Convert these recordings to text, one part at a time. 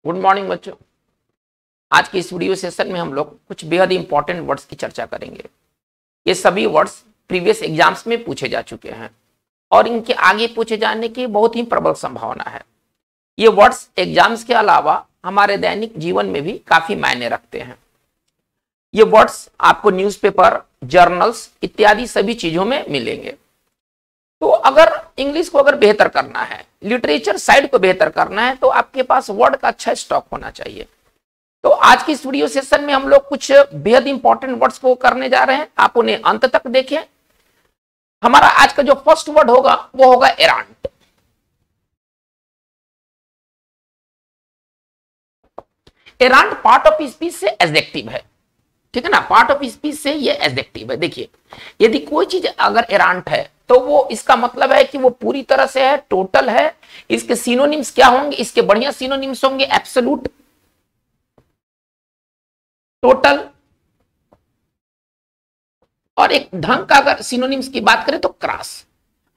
Good morning बच्चों। आज की इस वीडियो सेशन में हम लोग कुछ बेहद इंपॉर्टेंट वर्ड्स की चर्चा करेंगे। ये सभी वर्ड्स प्रीवियस एग्जाम्स में पूछे जा चुके हैं और इनके आगे पूछे जाने की बहुत ही प्रबल संभावना है। ये वर्ड्स एग्जाम्स के अलावा हमारे दैनिक जीवन में भी काफी मायने रखते हैं। ये वर्ड्स आपको न्यूज़पेपर, जर्नल्स इत्यादि सभी चीजों में मिलेंगे। तो अगर इंग्लिश को अगर बेहतर करना है, लिटरेचर साइड को बेहतर करना है, तो आपके पास वर्ड का अच्छा स्टॉक होना चाहिए। तो आज की इस वीडियो सेशन में हम लोग कुछ बेहद इंपॉर्टेंट वर्ड्स को करने जा रहे हैं। आप उन्हें अंत तक देखें। हमारा आज का जो फर्स्ट वर्ड होगा वो होगा एरांट। एरांट पार्ट ऑफ स्पीच से एडजेक्टिव है, ठीक है ना। पार्ट ऑफ स्पीच से ये एडजेक्टिव है। देखिए, यदि कोई चीज अगर एरांट है तो वो इसका मतलब है कि वो पूरी तरह से है, टोटल है। इसके सिनोनिम्स क्या होंगे? इसके बढ़िया सिनोनिम्स होंगे एब्सोल्यूट, टोटल, और एक ढंग का अगर सिनोनिम्स की बात करें तो क्रॉस।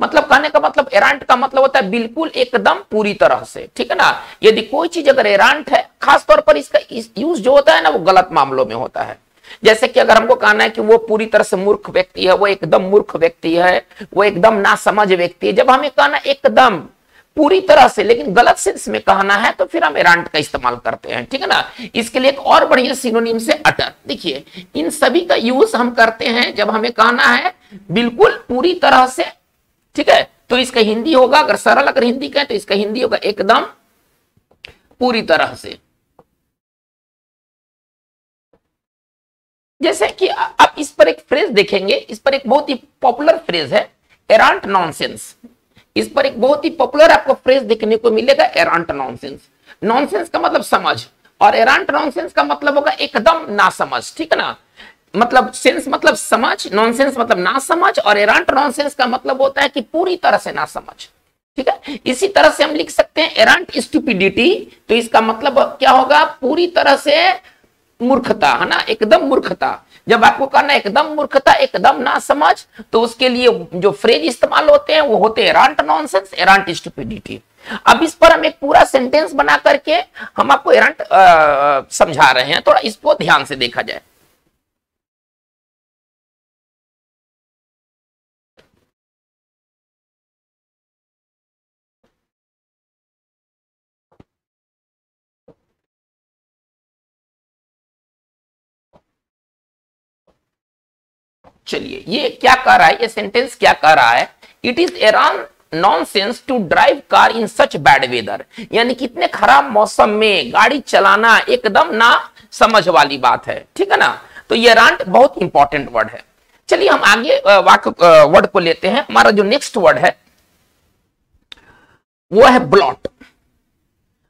मतलब कहने का मतलब एरांट का मतलब होता है बिल्कुल, एकदम, पूरी तरह से, ठीक है ना। यदि कोई चीज अगर एरांट है, खास तौर पर इसका यूज जो होता है ना वो गलत मामलों में होता है। जैसे कि अगर हमको कहना है कि वो पूरी तरह से मूर्ख व्यक्ति है, वो एकदम मूर्ख व्यक्ति है, वो एकदम नासमझ व्यक्ति है, जब हमें कहना एकदम पूरी तरह से लेकिन गलत सेंस में कहना है तो फिर हम एरांट का इस्तेमाल करते हैं, ठीक है ना। इसके लिए एक और बढ़िया सिनोनिम से अटर। देखिए, इन सभी का यूज हम करते हैं जब हमें कहना है बिल्कुल पूरी तरह से, ठीक है। तो इसका हिंदी होगा, अगर सरल अगर हिंदी कहें तो इसका हिंदी होगा एकदम, पूरी तरह से। जैसे कि आप इस पर एक फ्रेज देखेंगे, इस पर एक बहुत ही पॉपुलर फ्रेज है एरांट नॉनसेंस। इस पर एक बहुत ही पॉपुलर आपको फ्रेज देखने को मिलेगा एरांट नॉनसेंस। नॉनसेंस का मतलब समझ और एरांट नॉनसेंस का मतलब होगा एकदम नासमझ, ठीक है ना। मतलब सेंस मतलब समझ, नॉनसेंस मतलब नासमझ, और एरांट नॉनसेंस का मतलब होता है कि पूरी तरह से नासमझ, ठीक है। इसी तरह से हम लिख सकते हैं एरांट स्टुपिडिटी। तो इसका मतलब क्या होगा? पूरी तरह से मूर्खता, है ना, एकदम मूर्खता। जब आपको कहना एकदम मूर्खता, एकदम ना समझ, तो उसके लिए जो फ्रेज इस्तेमाल होते हैं वो होते हैं एरांट नॉनसेंस, एरांट स्टुपिडिटी। अब इस पर हम एक पूरा सेंटेंस बना करके हम आपको एरांट समझा रहे हैं, थोड़ा इसको ध्यान से देखा जाए। चलिए, ये क्या कह रहा है, ये सेंटेंस क्या कह रहा है? It is arrant nonsense to drive car in such bad weather. यानी कितने खराब मौसम में गाड़ी चलाना एकदम ना समझ वाली बात है, ठीक है ना। तो ये एरांट बहुत इंपॉर्टेंट वर्ड है। चलिए हम आगे वर्ड को लेते हैं। हमारा जो नेक्स्ट वर्ड है वो है ब्लॉट।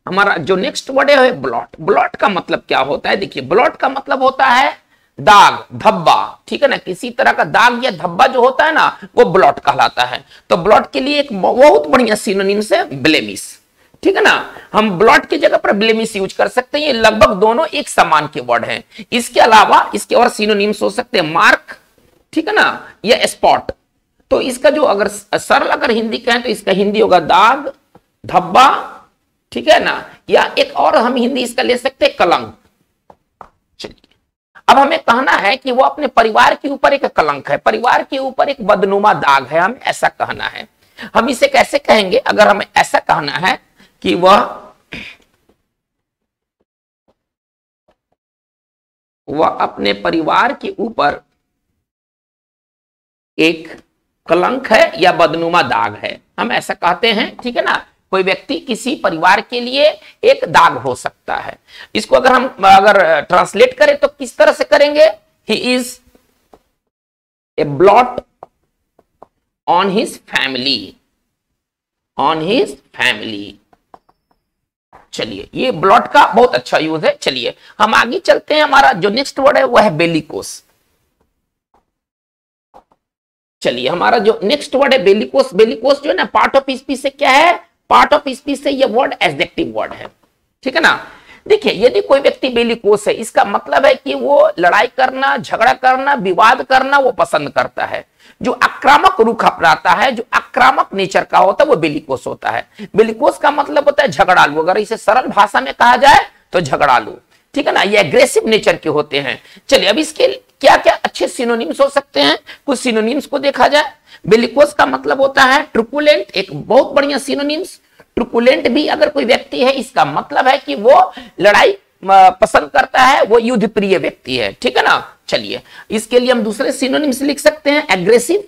हमारा जो नेक्स्ट वर्ड है ब्लॉट। ब्लॉट का मतलब क्या होता है? देखिए, ब्लॉट का मतलब होता है दाग, धब्बा, ठीक है ना। किसी तरह का दाग या धब्बा जो होता है ना वो ब्लॉट कहलाता है। तो ब्लॉट के लिए एक बहुत बढ़िया सिनोनिम्स है ब्लेमिश, ठीक है ना। हम ब्लॉट की जगह पर ब्लेमिश यूज कर सकते हैं। ये लगभग दोनों एक समान के वर्ड हैं। इसके अलावा इसके और सिनोनिम्स हो सकते हैं मार्क, ठीक है ना, या स्पॉट। तो इसका जो अगर सरल अगर हिंदी कहें तो इसका हिंदी होगा दाग, धब्बा, ठीक है ना, या एक और हम हिंदी इसका ले सकते हैं कलंक। चलिए, अब हमें कहना है कि वो अपने परिवार के ऊपर एक कलंक है, परिवार के ऊपर एक बदनुमा दाग है, हमें ऐसा कहना है। हम इसे कैसे कहेंगे? अगर हमें ऐसा कहना है कि वह अपने परिवार के ऊपर एक कलंक है या बदनुमा दाग है, हम ऐसा कहते हैं, ठीक है ना। कोई व्यक्ति किसी परिवार के लिए एक दाग हो सकता है। इसको अगर हम ट्रांसलेट करें तो किस तरह से करेंगे? He is a blot on his family, on his family. चलिए, ये ब्लॉट का बहुत अच्छा यूज है। चलिए हम आगे चलते हैं। हमारा जो नेक्स्ट वर्ड है वो है बेलिकोस। चलिए, हमारा जो नेक्स्ट वर्ड है बेलिकोस। बेलिकोस जो है ना पार्ट ऑफ स्पीच से क्या है? पार्ट ऑफ स्पीच से ये वर्ड एडजेक्टिव वर्ड है, ठीक है ना। देखिए यदि कोई व्यक्ति बेलिकोस है, इसका मतलब है कि वो लड़ाई करना, झगड़ा करना, विवाद करना वो पसंद करता है। जो आक्रामक रुख अपनाता है, जो आक्रामक नेचर का होता है, वो बेलिकोस होता है। बेलिकोस का मतलब होता है झगड़ालू, अगर इसे सरल भाषा में कहा जाए तो झगड़ालू, ठीक है ना। ये एग्रेसिव नेचर के होते हैं। चलिए अब इसके क्या क्या अच्छे सिनोनिम्स हो सकते हैं, कुछ सिनोनिम्स को देखा जाए। बेलिकोस का मतलब होता है ट्रुकुलेंट, एक बहुत बढ़िया सिनोनिम्स। ट्रुकुलेंट भी अगर कोई व्यक्ति है, इसका मतलब है कि वो लड़ाई पसंद करता है, वो युद्ध प्रिय व्यक्ति है, ठीक है ना। चलिए इसके लिए हम दूसरे सिनोनिम्स लिख सकते हैं। एग्रेसिव,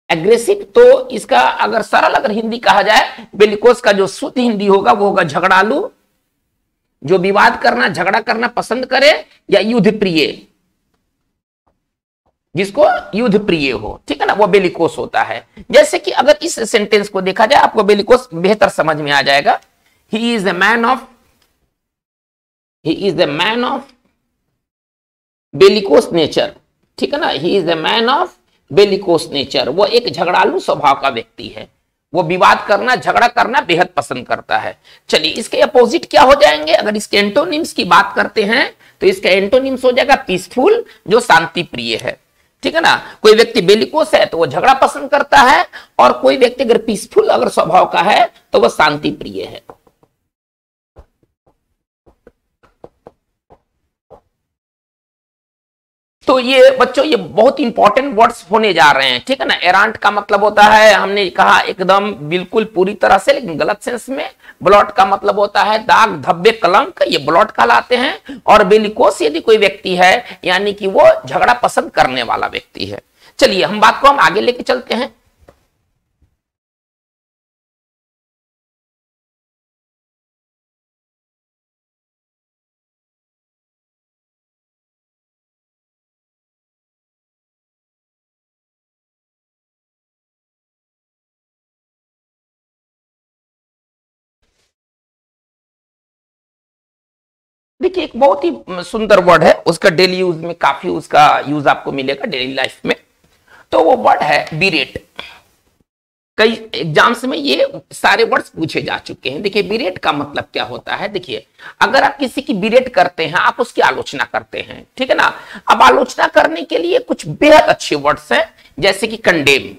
एग्रेसिव तो इसका अगर सरल अगर हिंदी कहा जाए, बेलिकोस का जो शुद्ध हिंदी होगा वो होगा झगड़ालू, जो विवाद करना, झगड़ा करना पसंद करे, या युद्ध प्रिय, जिसको युद्ध प्रिय हो, ठीक है ना, वो बेलिकोस होता है। जैसे कि अगर इस सेंटेंस को देखा जाए, आपको बेलिकोस बेहतर समझ में आ जाएगा। He is the man of, he is the man of bellicose nature, ठीक है ना। He is the man of bellicose nature, वो एक झगड़ालू स्वभाव का व्यक्ति है, वो विवाद करना, झगड़ा करना बेहद पसंद करता है। चलिए इसके अपोजिट क्या हो जाएंगे, अगर इसके एंटोनिम्स की बात करते हैं तो इसका एंटोनिम्स हो जाएगा पीसफुल, जो शांति प्रिय है, ठीक है ना। कोई व्यक्ति बेलिकोस है तो वो झगड़ा पसंद करता है, और कोई व्यक्ति अगर पीसफुल अगर स्वभाव का है तो वो शांति प्रिय है। तो ये बच्चों ये बहुत इंपॉर्टेंट वर्ड्स होने जा रहे हैं, ठीक है ना। एरांट का मतलब होता है, हमने कहा एकदम बिल्कुल पूरी तरह से, लेकिन गलत सेंस में। ब्लॉट का मतलब होता है दाग, धब्बे, कलंक, ये ब्लॉट कहलाते हैं। और बेलिकोस यदि कोई व्यक्ति है, यानी कि वो झगड़ा पसंद करने वाला व्यक्ति है। चलिए हम बात को हम आगे लेके चलते हैं। देखिए एक बहुत ही सुंदर वर्ड है, उसका डेली यूज में काफी उसका यूज आपको मिलेगा डेली लाइफ में। तो वो वर्ड है बिरेट। कई एग्जाम्स में ये सारे वर्ड्स पूछे जा चुके हैं। देखिए बिरेट का मतलब क्या होता है। देखिए अगर आप किसी की बिरेट करते हैं, आप उसकी आलोचना करते हैं, ठीक है ना। अब आलोचना करने के लिए कुछ बेहद अच्छे वर्ड्स हैं, जैसे कि कंडेम।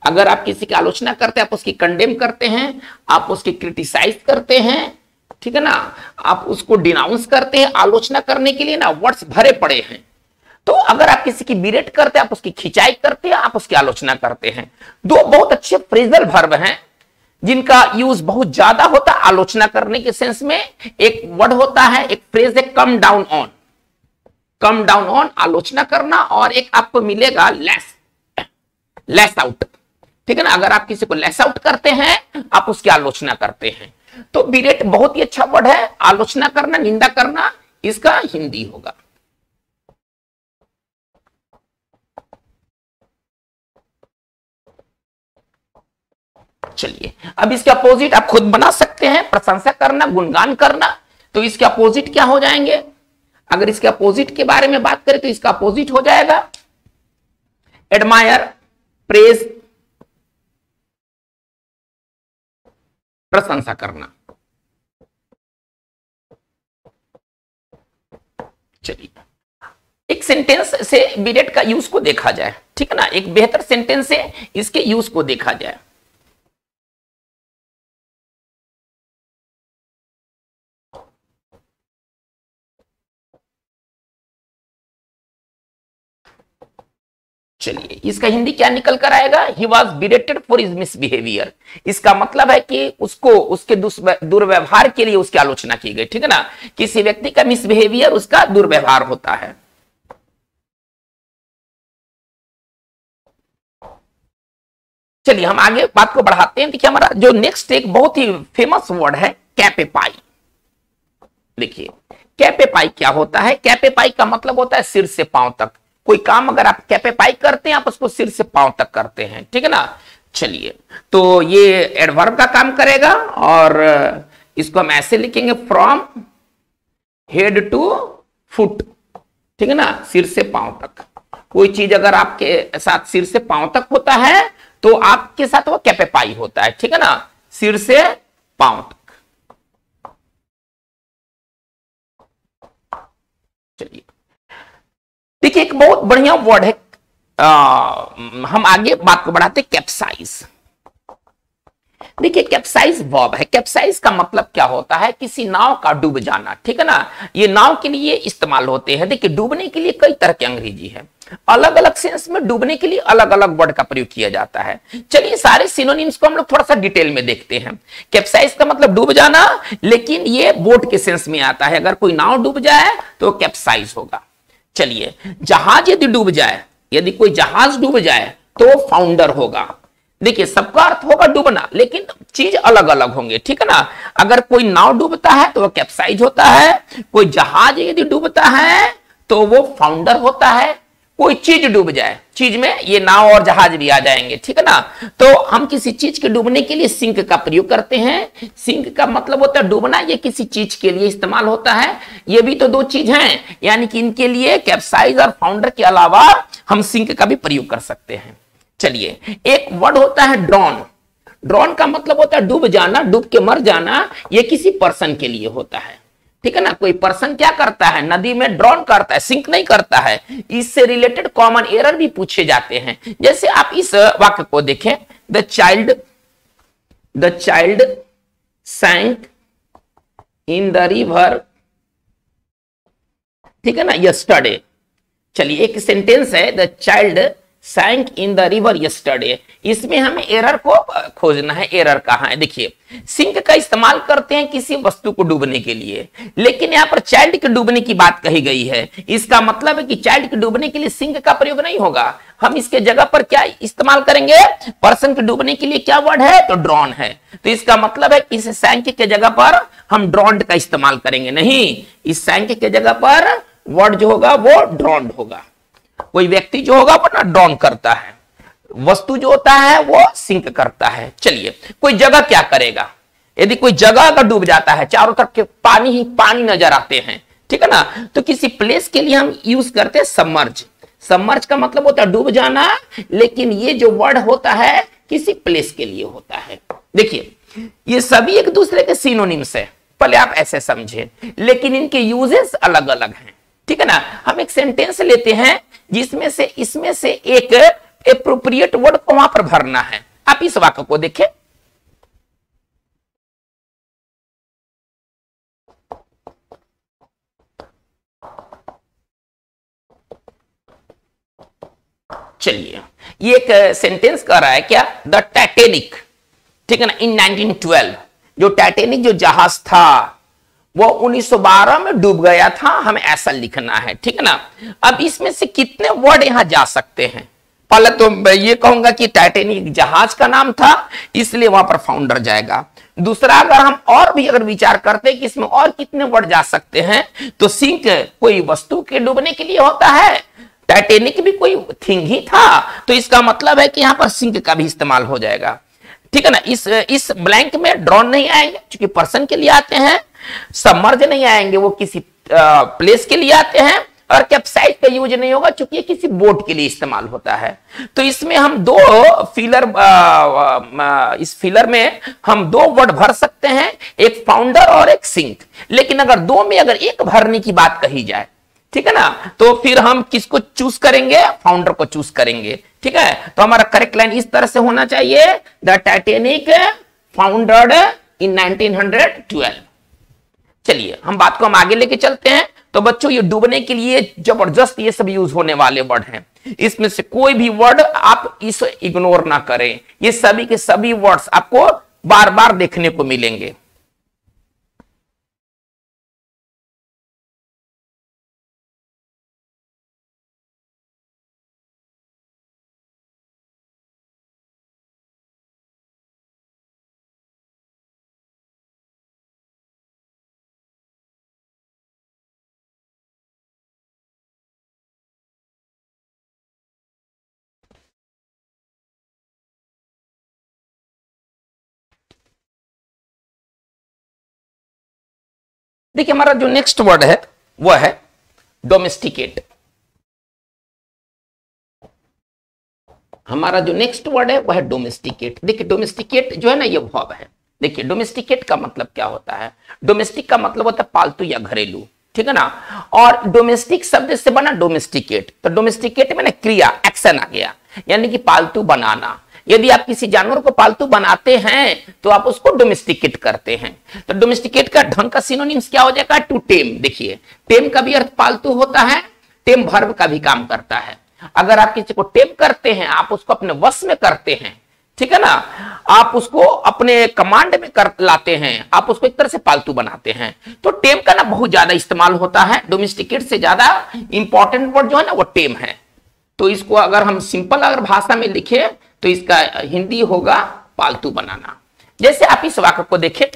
अगर आप किसी की आलोचना करते हैं, आप उसकी कंडेम करते हैं, आप उसकी क्रिटिसाइज करते हैं, ठीक है ना, आप उसको डिनाउंस करते हैं। आलोचना करने के लिए ना वर्ड्स भरे पड़े हैं। तो अगर आप किसी की बिरेट करते हैं, आप उसकी खिंचाई करते हैं, आप उसकी आलोचना करते हैं। दो बहुत अच्छे फ्रेजल वर्ब हैं जिनका यूज बहुत ज्यादा होता है आलोचना करने के सेंस में। एक वर्ड होता है, एक फ्रेज है come down on, come down on आलोचना करना, और एक आपको मिलेगा लेस, लेस आउट, ठीक है ना। अगर आप किसी को लेस आउट करते हैं, आप उसकी आलोचना करते हैं। तो बिरेट बहुत ही अच्छा वर्ड है। आलोचना करना, निंदा करना, इसका हिंदी होगा। चलिए अब इसके अपोजिट आप खुद बना सकते हैं। प्रशंसा करना, गुणगान करना, तो इसके अपोजिट क्या हो जाएंगे। अगर इसके अपोजिट के बारे में बात करें तो इसका अपोजिट हो जाएगा एडमायर, प्रेज, प्रशंसा करना। चलिए एक सेंटेंस से बिरेट का यूज को देखा जाए, ठीक है ना। एक बेहतर सेंटेंस से इसके यूज को देखा जाए। चलिए इसका हिंदी क्या निकल कर आएगा। He was berated for his misbehaviour. इसका मतलब है कि उसको उसके दुर्व्यवहार के लिए उसकी आलोचना की गई, ठीक है ना। किसी व्यक्ति का मिसबिहेवियर उसका दुर्व्यवहार होता है। चलिए हम आगे बात को बढ़ाते हैं। देखिए हमारा जो नेक्स्ट एक बहुत ही फेमस वर्ड है कैपेपाई। देखिए कैपेपाई क्या होता है। कैपेपाई का मतलब होता है सिर से पांव तक। कोई काम अगर आप कैपेपाई करते हैं, आप उसको सिर से पांव तक करते हैं, ठीक है ना। चलिए तो ये एडवर्ब का काम करेगा, और इसको हम ऐसे लिखेंगे फ्रॉम हेड टू फुट, ठीक है ना, सिर से पांव तक। कोई चीज अगर आपके साथ सिर से पांव तक होता है तो आपके साथ वो कैपेपाई होता है, ठीक है ना, सिर से पांव तक। देखिए एक बहुत बढ़िया वर्ड है, हम आगे बात को बढ़ाते, कैप्साइज। देखिए कैप्साइज वर्ब है। कैप्साइज का मतलब क्या होता है, किसी नाव का डूब जाना, ठीक है ना। ये नाव के लिए इस्तेमाल होते हैं। देखिए डूबने के लिए कई तरह की अंग्रेजी है, अलग अलग सेंस में डूबने के लिए अलग अलग वर्ड का प्रयोग किया जाता है। चलिए सारे सिनोनिम्स को हम लोग थोड़ा सा डिटेल में देखते हैं। कैप्साइज का मतलब डूब जाना, लेकिन ये बोट के सेंस में आता है। अगर कोई नाव डूब जाए तो कैप्साइज होगा। चलिए जहाज यदि डूब जाए, यदि कोई जहाज डूब जाए तो फाउंडर होगा। देखिए सबका अर्थ होगा डूबना, लेकिन चीज अलग अलग होंगे, ठीक है ना। अगर कोई नाव डूबता है तो वो कैप्साइज होता है, कोई जहाज यदि डूबता है तो वो फाउंडर होता है। कोई चीज डूब जाए, चीज में ये नाव और जहाज भी आ जाएंगे, ठीक है ना। तो हम किसी चीज के डूबने के लिए सिंक का प्रयोग करते हैं। सिंक का मतलब होता है डूबना, ये किसी चीज के लिए इस्तेमाल होता है। ये भी तो दो चीज हैं, यानी कि इनके लिए कैप्साइज और फाउंडर के अलावा हम सिंक का भी प्रयोग कर सकते हैं। चलिए एक वर्ड होता है ड्रॉन। ड्रॉन का मतलब होता है डूब जाना, डूब के मर जाना। ये किसी पर्सन के लिए होता है, ठीक है ना। कोई पर्सन क्या करता है, नदी में ड्रॉन करता है, सिंक नहीं करता है। इससे रिलेटेड कॉमन एरर भी पूछे जाते हैं। जैसे आप इस वाक्य को देखें, the child sank in the river, ठीक है ना, यस्टरडे। चलिए एक सेंटेंस है, the child sank in the river yesterday. इसमें हमें एरर को खोजना है। एरर कहां है, देखिए सिंक का इस्तेमाल करते हैं किसी वस्तु को डूबने के लिए, लेकिन यहां पर चाइल्ड के डूबने की बात कही गई है। इसका मतलब है कि चाइल्ड के डूबने के लिए सिंक का प्रयोग नहीं होगा। हम इसके जगह पर क्या इस्तेमाल करेंगे, पर्सन के डूबने के लिए क्या वर्ड है, तो ड्रॉन है। तो इसका मतलब है इस सैंक के जगह पर हम ड्रॉन्ड का इस्तेमाल करेंगे नहीं, इस सैंक के जगह पर वर्ड जो होगा वो ड्रॉन्ड होगा। कोई व्यक्ति जो होगा वो ना ड्रॉन करता है, वस्तु जो होता है वो सिंक करता है। चलिए कोई जगह क्या करेगा, यदि कोई जगह अगर डूब जाता है, चारों तरफ के पानी ही पानी नजर आते हैं, ठीक है ना, तो किसी प्लेस के लिए हम यूज करते हैं सबमर्ज। सबमर्ज का मतलब होता है डूब जाना, लेकिन ये जो वर्ड होता है किसी प्लेस के लिए होता है। देखिए ये सभी एक दूसरे के सिनोनिम्स है, पहले आप ऐसे समझे, लेकिन इनके यूजेस अलग अलग हैं, ठीक है ना। हम एक सेंटेंस लेते हैं जिसमें से इसमें से एक एप्रोप्रिएट वर्ड को वहां पर भरना है। आप इस वाक्य को देखें, चलिए ये एक सेंटेंस कर रहा है क्या, द टाइटैनिक, ठीक है ना, इन 1912 जो टाइटैनिक जो जहाज था वो 1912 में डूब गया था, हमें ऐसा लिखना है, ठीक है ना। अब इसमें से कितने वर्ड यहां जा सकते हैं, पहले तो मैं ये कहूंगा कि टाइटैनिक जहाज का नाम था इसलिए वहां पर फाउंडर जाएगा। दूसरा अगर हम और भी अगर विचार करते हैं कि इसमें और कितने वर्ड जा सकते हैं, तो सिंक कोई वस्तु के डूबने के लिए होता है, टाइटैनिक भी कोई थिंग ही था, तो इसका मतलब है कि यहां पर सिंक का भी इस्तेमाल हो जाएगा, ठीक है ना। इस ब्लैंक में ड्रॉन नहीं आएंगे क्योंकि पर्सन के लिए आते हैं, सबमर्ज नहीं आएंगे वो किसी प्लेस के लिए आते हैं, और कैप्साइज का यूज नहीं होगा क्योंकि ये किसी बोट के लिए इस्तेमाल होता है। तो इसमें हम दो फिलर, इस फिलर में हम दो वर्ड भर सकते हैं, एक फाउंडर और एक सिंक। लेकिन अगर दो में अगर एक भरने की बात कही जाए, ठीक है ना, तो फिर हम किसको चूज करेंगे, फाउंडर को चूज करेंगे, ठीक है। तो हमारा करेक्ट लाइन इस तरह से होना चाहिए, द टाइटैनिक फाउंडर्ड इन 1912। चलिए हम बात को हम आगे लेके चलते हैं। तो बच्चों ये डूबने के लिए जबरदस्त ये सब यूज होने वाले वर्ड हैं, इसमें से कोई भी वर्ड आप इसे इग्नोर ना करें, ये सभी के सभी वर्ड्स आपको बार बार देखने को मिलेंगे। देखिए हमारा जो नेक्स्ट वर्ड है वो है डोमेस्टिकेट। हमारा जो नेक्स्ट वर्ड है वो है डोमेस्टिकेट। देखिए डोमेस्टिकेट जो है ना ये वर्ब है। देखिए डोमेस्टिकेट का मतलब क्या होता है, डोमेस्टिक का मतलब होता है पालतू या घरेलू, ठीक है ना। और डोमेस्टिक शब्द से बना डोमेस्टिकेट, तो डोमेस्टिकेट में ना क्रिया, एक्शन आ गया, यानी कि पालतू बनाना। यदि आप किसी जानवर को पालतू बनाते हैं तो आप उसको डोमेस्टिकेट करते हैं। तो डोमेस्टिकेट का ढंग का सिनोनिम्स क्या हो जाएगा, टू टेम। देखिए टेम का भी अर्थ पालतू होता है, टेम वर्ब का भी काम करता है। अगर आप किसी को टेम करते हैं, आप उसको अपने वश में करते हैं, ठीक है ना, आप उसको अपने कमांड में कर लाते हैं, आप उसको एक तरह से पालतू बनाते हैं। तो टेम का ना बहुत ज्यादा इस्तेमाल होता है, डोमेस्टिकेट से ज्यादा इंपॉर्टेंट वर्ड जो है ना वो टेम है। तो इसको अगर हम सिंपल अगर भाषा में लिखे तो इसका हिंदी होगा पालतू बनाना। जैसे आप इस वाक्य को देखें,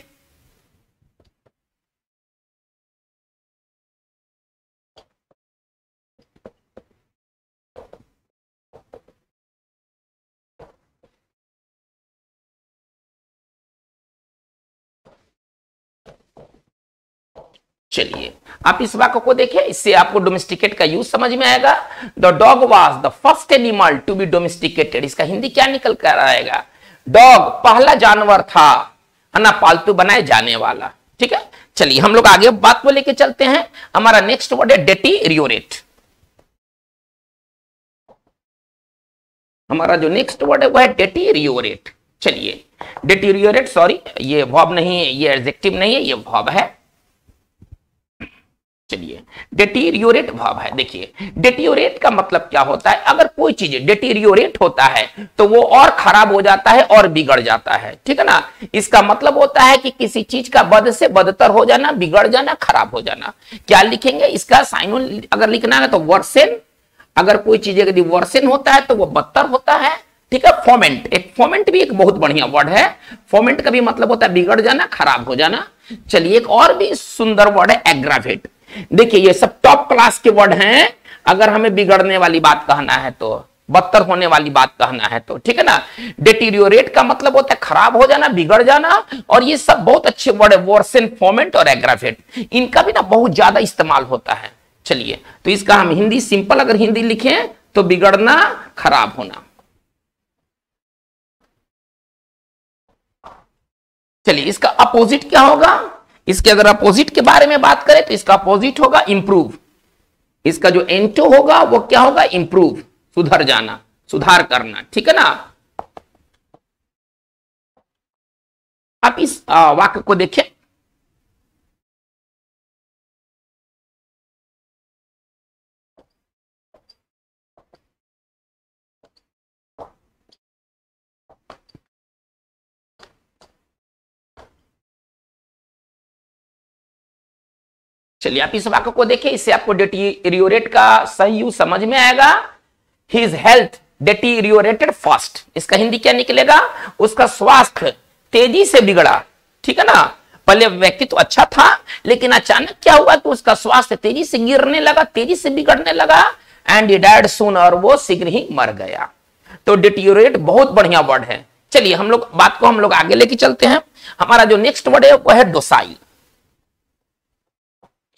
चलिए आप इस वाक्य को देखें, इससे आपको डोमेस्टिकेट का यूज समझ में आएगा। The dog was the first animal to be domesticated. इसका हिंदी क्या निकल कर आएगा, डॉग पहला जानवर था, है ना, पालतू बनाए जाने वाला। ठीक है, चलिए हम लोग आगे बात को लेके चलते हैं। हमारा नेक्स्ट वर्ड है डेटीरियोरेट। हमारा जो नेक्स्ट वर्ड है वो है डेटीरियोरेट। चलिए डेटीरियोरेट, सॉरी ये वर्ब नहीं है, ये एडजेक्टिव नहीं है, ये वर्ब है। चलिए डेटीरियोरेट वर्ब है। देखिए डेटीरियोरेट का मतलब क्या होता है, अगर कोई चीज डेटीरियोरेट होता है तो वो और खराब हो जाता है और बिगड़ जाता है। ठीक है ना, इसका मतलब होता है कि किसी चीज का बद से बदतर हो जाना, बिगड़ जाना, खराब हो जाना। क्या लिखेंगे, इसका साइन अगर लिखना है तो वर्सेन। अगर कोई चीज यदि वर्सेन होता है तो वो बदतर होता है। ठीक है, फोमेंट, एक फोमेंट भी एक बहुत बढ़िया वर्ड है। फोमेंट का भी मतलब होता है बिगड़ जाना, खराब हो जाना। चलिए एक और भी सुंदर वर्ड है एग्रावेट। देखिए ये सब टॉप क्लास के वर्ड हैं, अगर हमें बिगड़ने वाली बात कहना है तो, बदतर होने वाली बात कहना है तो। ठीक है ना, डेटीरियोरेट का मतलब होता है खराब हो जाना, बिगड़ जाना, और ये सब बहुत अच्छे वर्ड है, वर्सेन, फोमेंट और एग्रावेट। इनका भी ना बहुत ज्यादा इस्तेमाल होता है। चलिए तो इसका हम हिंदी सिंपल अगर हिंदी लिखें तो बिगड़ना, खराब होना। चलिए इसका अपोजिट क्या होगा, इसके अगर अपोजिट के बारे में बात करें तो इसका अपोजिट होगा इंप्रूव। इसका जो एंटो होगा वो क्या होगा, इंप्रूव, सुधर जाना, सुधार करना। ठीक है ना, आप इस वाक्य को देखें, चलिए आप इस वाक्य को देखें, इससे आपको डेटीरियोरेट का सही यूज समझ में आएगा। His health deteriorated fast. इसका हिंदी क्या निकलेगा, उसका स्वास्थ्य तेजी से बिगड़ा। ठीक है ना, पहले व्यक्ति तो अच्छा था लेकिन अचानक क्या हुआ कि उसका स्वास्थ्य तेजी से गिरने लगा, तेजी से बिगड़ने लगा। एंड ही डाइड सून, और वो शीघ्र ही मर गया। तो डेटीरियोरेट बहुत बढ़िया वर्ड है। चलिए हम लोग बात को हम लोग आगे लेके चलते हैं। हमारा जो नेक्स्ट वर्ड है वो है डोसाइल।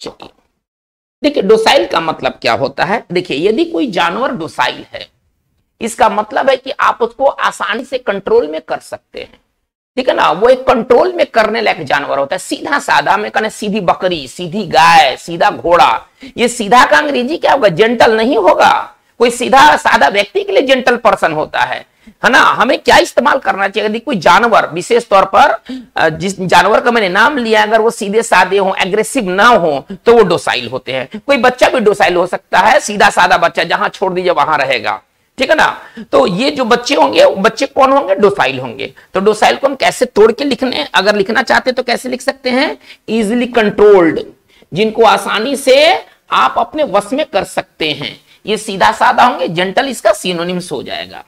चलिए देखिए डोसाइल का मतलब क्या होता है। देखिए यदि कोई जानवर डोसाइल है, इसका मतलब है कि आप उसको आसानी से कंट्रोल में कर सकते हैं। ठीक है ना, वो एक कंट्रोल में करने लायक जानवर होता है। सीधा साधा में कहने, सीधी बकरी, सीधी गाय, सीधा घोड़ा। ये सीधा का अंग्रेजी क्या होगा, जेंटल नहीं होगा। कोई सीधा साधा व्यक्ति के लिए जेंटल पर्सन होता है ना। हमें क्या इस्तेमाल करना चाहिए, यदि कोई जानवर, विशेष तौर पर जिस जानवर का मैंने नाम लिया, अगर वो सीधे साधे हो, एग्रेसिव ना हो, तो वो डोसाइल होते हैं। कोई बच्चा भी डोसाइल हो सकता है, सीधा साधा बच्चा, जहां छोड़ दीजिए वहां रहेगा। ठीक है ना, तो ये जो बच्चे होंगे, बच्चे कौन होंगे, डोसाइल होंगे। तो डोसाइल को हम कैसे तोड़ के लिखने, अगर लिखना चाहते हैं तो कैसे लिख सकते हैं, इजिली कंट्रोल्ड, जिनको आसानी से आप अपने वश में कर सकते हैं। ये सीधा साधा होंगे, जेंटल इसका सिनोनिम्स हो जाएगा।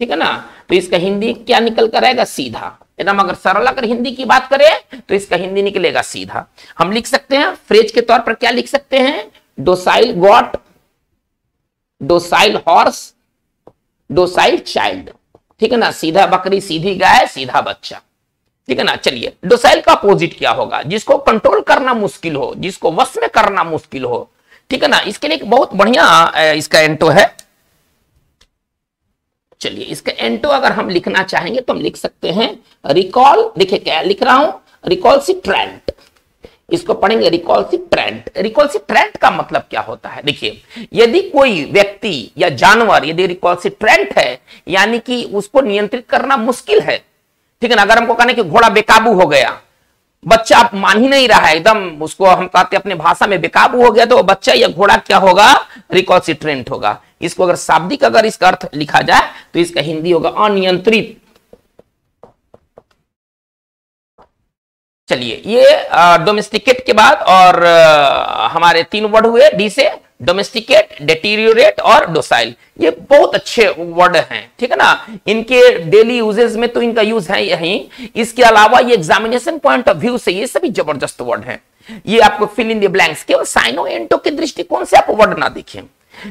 ठीक है ना, तो इसका हिंदी क्या निकल कर आएगा, सीधा। एकदम अगर सरल अगर हिंदी की बात करें तो इसका हिंदी निकलेगा सीधा। हम लिख सकते हैं फ्रेज के तौर पर, क्या लिख सकते हैं, docile got, docile horse, docile child. ठीक है ना, सीधा बकरी, सीधी गाय, सीधा बच्चा। ठीक है ना, चलिए डोसाइल का अपोजिट क्या होगा, जिसको कंट्रोल करना मुश्किल हो, जिसको वश में करना मुश्किल हो। ठीक है ना, इसके लिए एक बहुत बढ़िया इसका एंटो है। चलिए इसका एंटो अगर हम लिखना चाहेंगे तो हम लिख सकते हैं रिकॉल। देखिए क्या लिख रहा हूं, रिकॉल सी ट्रेंट। इसको पढ़ेंगे रिकॉल्सिट्रेंट। रिकॉल्सिट्रेंट का मतलब क्या होता है? देखिए, यदि कोई व्यक्ति या जानवर यदि रिकॉल्सिट्रेंट है, यानी कि उसको नियंत्रित करना मुश्किल है, ठीक है ना। अगर हमको कहने कि घोड़ा बेकाबू हो गया, बच्चा आप मान ही नहीं रहा है, एकदम उसको हम कहते हैं अपने भाषा में बेकाबू हो गया, तो बच्चा या घोड़ा क्या होगा? रिकॉल्सिट्रेंट होगा। इसको अगर शाब्दिक अगर इसका अर्थ लिखा जाए तो इसका हिंदी होगा अनियंत्रित। चलिए, ये डोमेस्टिकेट के बाद और हमारे 3 वर्ड हुए डी से, डोमेस्टिकेट, डेटीरियोरेट और डोसाइल। ये बहुत अच्छे वर्ड हैं, ठीक है ना। इनके डेली यूजेस में तो इनका यूज है यही। इसके अलावा ये एग्जामिनेशन पॉइंट ऑफ व्यू से ये सभी जबरदस्त वर्ड हैं। ये आपको फिल इन द ब्लैंक्स, केवल साइनो एंटो के दृष्टिकोण से आप वर्ड ना देखें,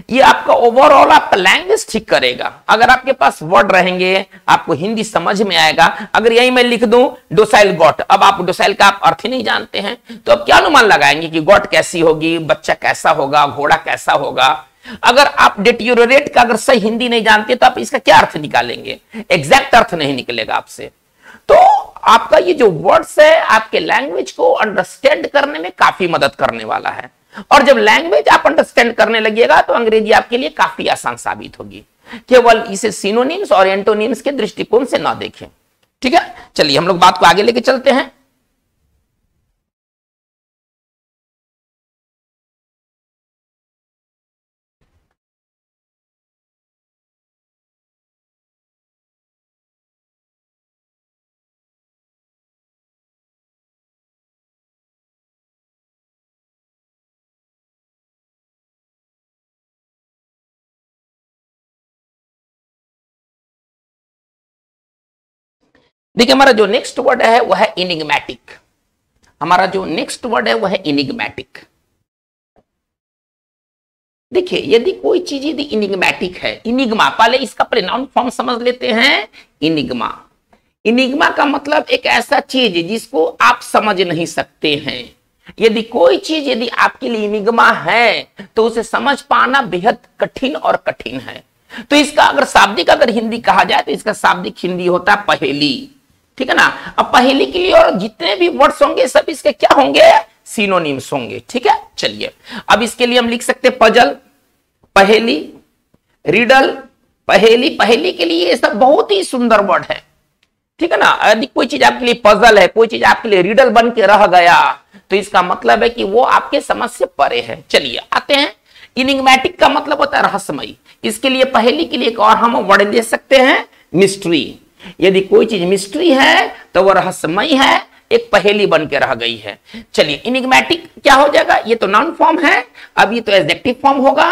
ये आपका ओवरऑल आपका लैंग्वेज ठीक करेगा। अगर आपके पास वर्ड रहेंगे आपको हिंदी समझ में आएगा। अगर यही मैं लिख दूं डोसाइल गॉट, अब आप डोसाइल का आप अर्थ ही नहीं जानते हैं, तो अब क्या अनुमान लगाएंगे कि गॉट कैसी होगी, बच्चा कैसा होगा, घोड़ा कैसा होगा। अगर आप डिटीरियोरेट का अगर सही हिंदी नहीं जानते तो आप इसका क्या अर्थ निकालेंगे? एग्जैक्ट अर्थ नहीं निकलेगा आपसे। तो आपका ये जो वर्ड्स है आपके लैंग्वेज को अंडरस्टैंड करने में काफी मदद करने वाला है। और जब लैंग्वेज आप अंडरस्टैंड करने लगिएगा तो अंग्रेजी आपके लिए काफी आसान साबित होगी। केवल इसे सिनोनिम्स और एंटोनिम्स के दृष्टिकोण से ना देखें, ठीक है। चलिए हम लोग बात को आगे लेके चलते हैं। देखिए, हमारा जो नेक्स्ट वर्ड है वह है इनिग्मेटिक। हमारा जो नेक्स्ट वर्ड है वह है इनिग्मेटिक। देखिए, यदि कोई चीज यदि इनिग्मेटिक है, इनिग्मा, पहले इसका नाउन फॉर्म समझ लेते हैं। इनिग्मा, इनिग्मा का मतलब एक ऐसा चीज जिसको आप समझ नहीं सकते हैं। यदि कोई चीज यदि आपके लिए इनिग्मा है तो उसे समझ पाना बेहद कठिन और कठिन है। तो इसका अगर शाब्दिक अगर हिंदी कहा जाए तो इसका शाब्दिक हिंदी होता है पहेली, ठीक है ना। अब पहेली के लिए और जितने भी वर्ड्स होंगे सब इसके क्या होंगे? सिनोनिम्स होंगे, ठीक है। चलिए, अब इसके लिए हम लिख सकते हैं पजल, पहेली, रिडल, पहेली। पहेली के लिए ये सब बहुत ही सुंदर वर्ड है, ठीक है ना। यदि कोई चीज आपके लिए पजल है, कोई चीज आपके लिए रिडल बन के रह गया तो इसका मतलब है कि वो आपके समझ से परे है। चलिए आते हैं, इनिग्मेटिक का मतलब होता है रहस्यमयी। इसके लिए पहेली के लिए एक और हम वर्ड दे सकते हैं, मिस्ट्री। यदि कोई चीज मिस्ट्री है तो वह रहस्यमयी है, एक पहेली बन के रह गई है। चलिए, इनिग्मेटिक क्या हो जाएगा? ये तो नाउन फॉर्म है, अब ये तो एडजेक्टिव फॉर्म होगा।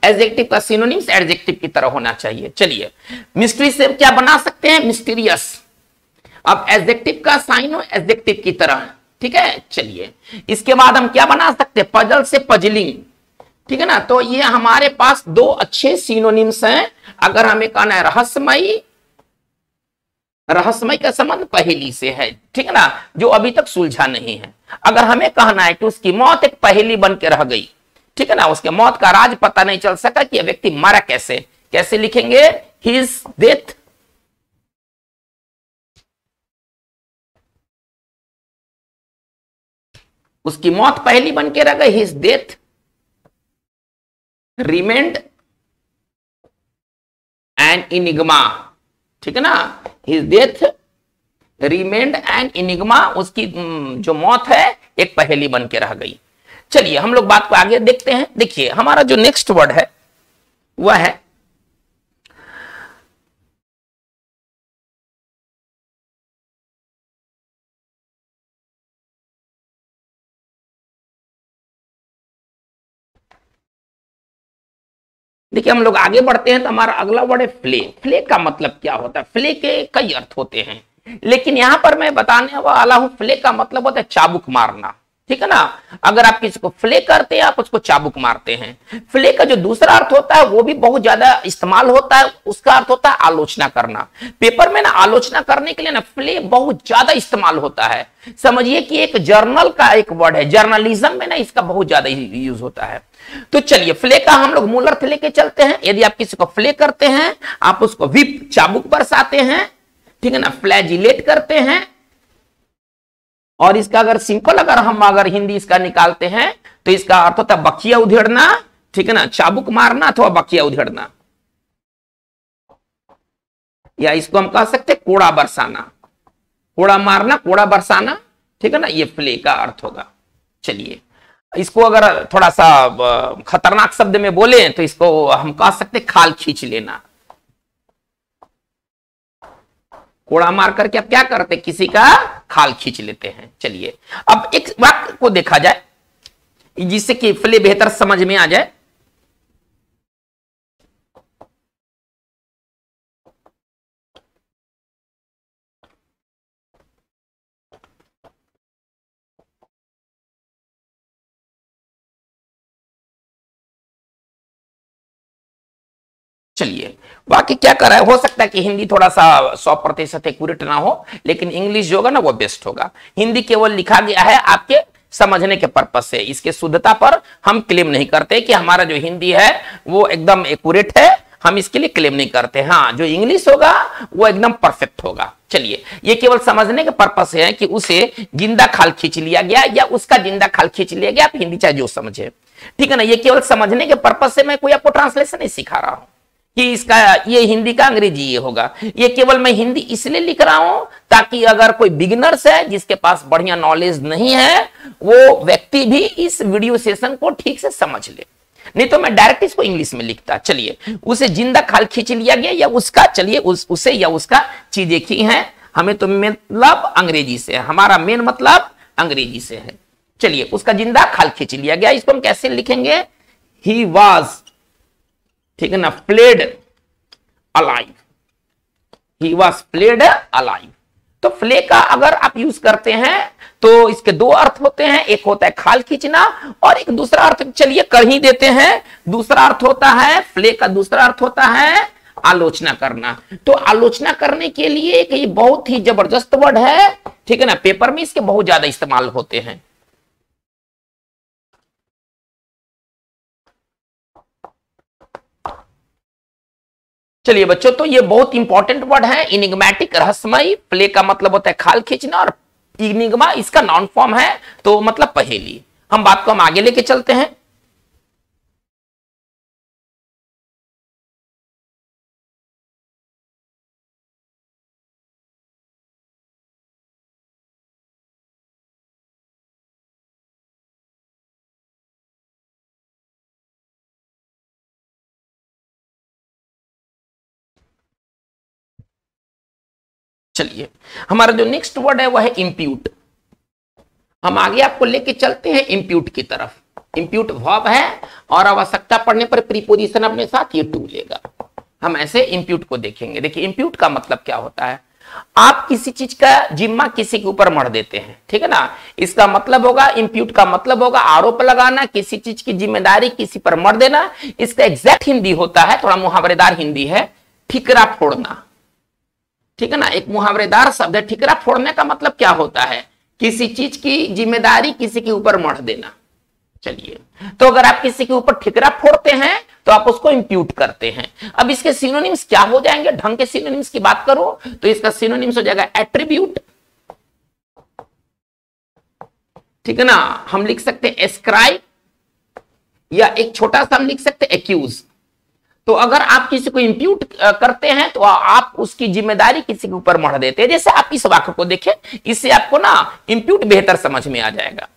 एडजेक्टिव का सिनोनिम्स एडजेक्टिव की तरह होना चाहिए। चलिए, मिस्ट्री से क्या बना सकते हैं? मिस्टीरियस। अब एडजेक्टिव का साइन हो एडजेक्टिव की तरह, ठीक है। चलिए, इसके बाद हम क्या बना सकते हैं? पजल से पजलिंग, ठीक है ना। तो ये हमारे पास 2 अच्छे सिनोनिम्स हैं। अगर हमें कहना है रहस्यमयी, रहस्यमय का संबंध पहेली से है, ठीक है ना, जो अभी तक सुलझा नहीं है। अगर हमें कहना है कि उसकी मौत एक पहेली बन के रह गई, ठीक है ना, उसके मौत का राज पता नहीं चल सका कि यह व्यक्ति मरा कैसे, कैसे लिखेंगे? His death. उसकी मौत पहेली बन के रह गई, his death remained an enigma, ठीक है ना। His death remained an enigma, उसकी जो मौत है एक पहेली बन के रह गई। चलिए हम लोग बात को आगे देखते हैं। देखिए, हमारा जो नेक्स्ट वर्ड है वह है देखिए, हम लोग आगे बढ़ते हैं तो हमारा अगला वर्ड है फ्ले। फ्ले का मतलब क्या होता है? फ्ले के कई अर्थ होते हैं, लेकिन यहां पर मैं बताने वाला हूं फ्ले का मतलब होता है चाबुक मारना, ठीक है ना। अगर आप किसी को फ्ले करते हैं आप उसको चाबुक मारते हैं। फ्ले का जो दूसरा अर्थ होता है वो भी बहुत ज्यादा इस्तेमाल होता है, उसका अर्थ होता है आलोचना करना। पेपर में ना आलोचना करने के लिए ना फ्ले बहुत ज्यादा इस्तेमाल होता है। समझिए कि एक जर्नल का एक वर्ड है, जर्नलिज्म में ना इसका बहुत ज्यादा यूज होता है। तो चलिए, फ्ले का हम लोग मूल अर्थ लेके चलते हैं। यदि आप किसी को फ्ले करते हैं आप उसको विप चाबुक बरसाते हैं, ठीक है ना, फ्लैजिलेट करते हैं, और इसका अगर सिंपल अगर हिंदी इसका निकालते हैं तो इसका अर्थ होता है बकिया उधेड़ना, ठीक है ना, चाबुक मारना अथवा बकिया उधेड़ना, या इसको हम कह सकते हैं कोड़ा बरसाना, कोड़ा मारना, कोड़ा बरसाना, ठीक है ना, ये फ्ले का अर्थ होगा। चलिए इसको अगर थोड़ा सा खतरनाक शब्द में बोले तो इसको हम कह सकते खाल खींच लेना। कोड़ा मार करके आप क्या करते, किसी का खाल खींच लेते हैं। चलिए अब एक वाक्य को देखा जाए जिससे कि फ्ले बेहतर समझ में आ जाए। चलिए वाक्य क्या कर रहा है, हो सकता है कि हिंदी थोड़ा सा 100% एक्यूरेट ना हो, लेकिन इंग्लिश जो होगा ना वो बेस्ट होगा। हिंदी केवल लिखा गया है आपके समझने के पर्पस से, इसके शुद्धता पर हम क्लेम नहीं करते कि हमारा जो हिंदी है वो एकदम एक्यूरेट है, हम इसके लिए क्लेम नहीं करते। हाँ, जो इंग्लिश होगा वो एकदम परफेक्ट होगा। चलिए ये केवल समझने के पर्पस से है कि उसे जिंदा खाल खींच लिया गया या उसका जिंदा खाल खींच लिया गया, आप हिंदी चाहे जो समझे, ठीक है ना। ये केवल समझने के पर्पस से, मैं कोई आपको ट्रांसलेशन नहीं सिखा रहा हूं कि इसका ये हिंदी का अंग्रेजी ये होगा। ये केवल मैं हिंदी इसलिए लिख रहा हूं ताकि अगर कोई बिगिनर्स है जिसके पास बढ़िया नॉलेज नहीं है, वो व्यक्ति भी इस वीडियो सेशन को ठीक से समझ ले, नहीं तो मैं डायरेक्ट इसको इंग्लिश में लिखता। चलिए उसे जिंदा खाल खींच लिया गया या उसका, चलिए उसे या उसका चीज एक ही है, हमें तो मतलब अंग्रेजी से है, हमारा मेन मतलब अंग्रेजी से है। चलिए उसका जिंदा खाल खींच लिया गया, इसको हम कैसे लिखेंगे, ही वॉज, ठीक है ना, fled alive, he was fled alive. तो फ्ले का अगर आप यूज करते हैं तो इसके दो अर्थ होते हैं, एक होता है खाल खींचना और एक दूसरा अर्थ चलिए कर ही देते हैं। दूसरा अर्थ होता है फ्ले का, दूसरा अर्थ होता है आलोचना करना। तो आलोचना करने के लिए एक ये बहुत ही जबरदस्त वर्ड है, ठीक है ना, पेपर में इसके बहुत ज्यादा इस्तेमाल होते हैं। चलिए बच्चों, तो ये बहुत इंपॉर्टेंट वर्ड है, इनिग्मेटिक, रहस्यमयी। प्ले का मतलब होता है खाल खींचना और इनिग्मा इसका नॉन फॉर्म है, तो मतलब पहेली। हम बात को हम आगे लेके चलते हैं। चलिए हमारा जो नेक्स्ट वर्ड है वह है इंप्यूट। हम आगे आपको लेके चलते हैं इंप्यूट की तरफ। इंप्यूट वर्ब है और आवश्यकता पड़ने पर प्रीपोजिशन अपने साथ ये टू लेगा। हम ऐसे इंप्यूट को देखेंगे। देखिए इंप्यूट का मतलब क्या होता है, आप किसी चीज का जिम्मा किसी के ऊपर मढ़ देते हैं, ठीक है ना। इसका मतलब होगा, इंप्यूट का मतलब होगा आरोप लगाना, किसी चीज की जिम्मेदारी किसी पर मढ़ देना। इसका एग्जैक्ट हिंदी होता है, थोड़ा मुहावरेदार हिंदी है, ठिकरा फोड़ना, ठीक है ना। एक मुहावरेदार शब्द है। ठिकरा फोड़ने का मतलब क्या होता है, किसी चीज की जिम्मेदारी किसी के ऊपर मढ़ देना। चलिए, तो अगर आप किसी के ऊपर ठिकरा फोड़ते हैं तो आप उसको इंप्यूट करते हैं। अब इसके सिनोनिम्स क्या हो जाएंगे, ढंग के सिनोनिम्स की बात करो तो इसका सिनोनिम्स हो जाएगा एट्रीब्यूट, ठीक है ना। हम लिख सकते हैं एस्क्राइब, या एक छोटा सा हम लिख सकते हैं एक्यूज। तो अगर आप किसी को इंप्यूट करते हैं तो आप उसकी जिम्मेदारी किसी के ऊपर मढ़ देते हैं। जैसे आप इस वाक्य को देखें, इससे आपको ना इंप्यूट बेहतर समझ में आ जाएगा।